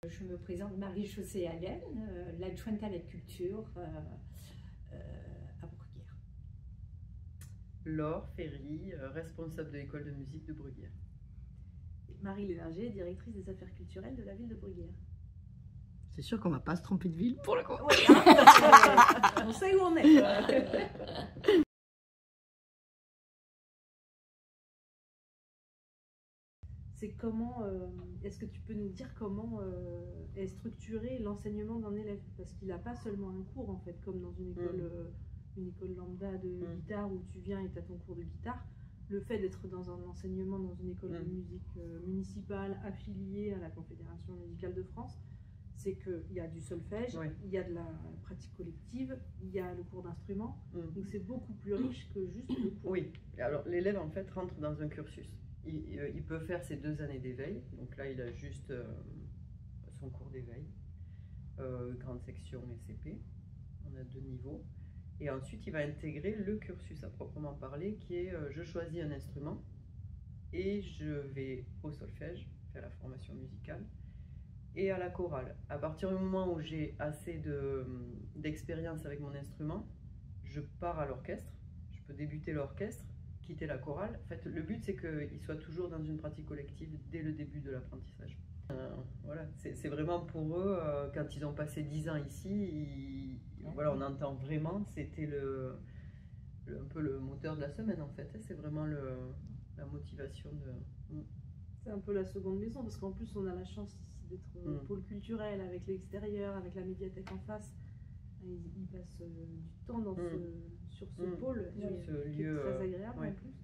Je me présente Marie-Chaussée Allen, l'adjointe à la culture à Bruguière. Laure Ferry, responsable de l'école de musique de Bruguière. Marie Léninger, directrice des affaires culturelles de la ville de Bruguière. C'est sûr qu'on va pas se tromper de ville pour le coup. Oui, hein, on sait où on est. C'est comment, est-ce que tu peux nous dire comment est structuré l'enseignement d'un élève? Parce qu'il n'a pas seulement un cours en fait, comme dans une école lambda de guitare où tu viens et tu as ton cours de guitare. Le fait d'être dans un enseignement dans une école de musique municipale affiliée à la Confédération musicale de France, c'est qu'il y a du solfège, il y a de la pratique collective, il y a le cours d'instrument, donc c'est beaucoup plus riche que juste le cours. Oui, alors l'élève en fait rentre dans un cursus. Il peut faire ses 2 années d'éveil, donc là il a juste son cours d'éveil, grande section et CP, on a 2 niveaux. Et ensuite, il va intégrer le cursus à proprement parler, qui est je choisis un instrument et je vais au solfège, faire la formation musicale, et à la chorale. À partir du moment où j'ai assez d'expérience avec mon instrument, je pars à l'orchestre. Je peux débuter l'orchestre, quitter la chorale. En fait, le but, c'est qu'il soit toujours dans une pratique collective dès le début de l'apprentissage. Voilà, c'est vraiment pour eux, quand ils ont passé 10 ans ici, voilà, on entend vraiment, c'était un peu le moteur de la semaine en fait, c'est vraiment la motivation de... C'est un peu la seconde maison, parce qu'en plus on a la chance ici d'être pôle culturel, avec l'extérieur, avec la médiathèque en face. Ils passent du temps sur ce pôle, sur ce qui est lieu très agréable en plus.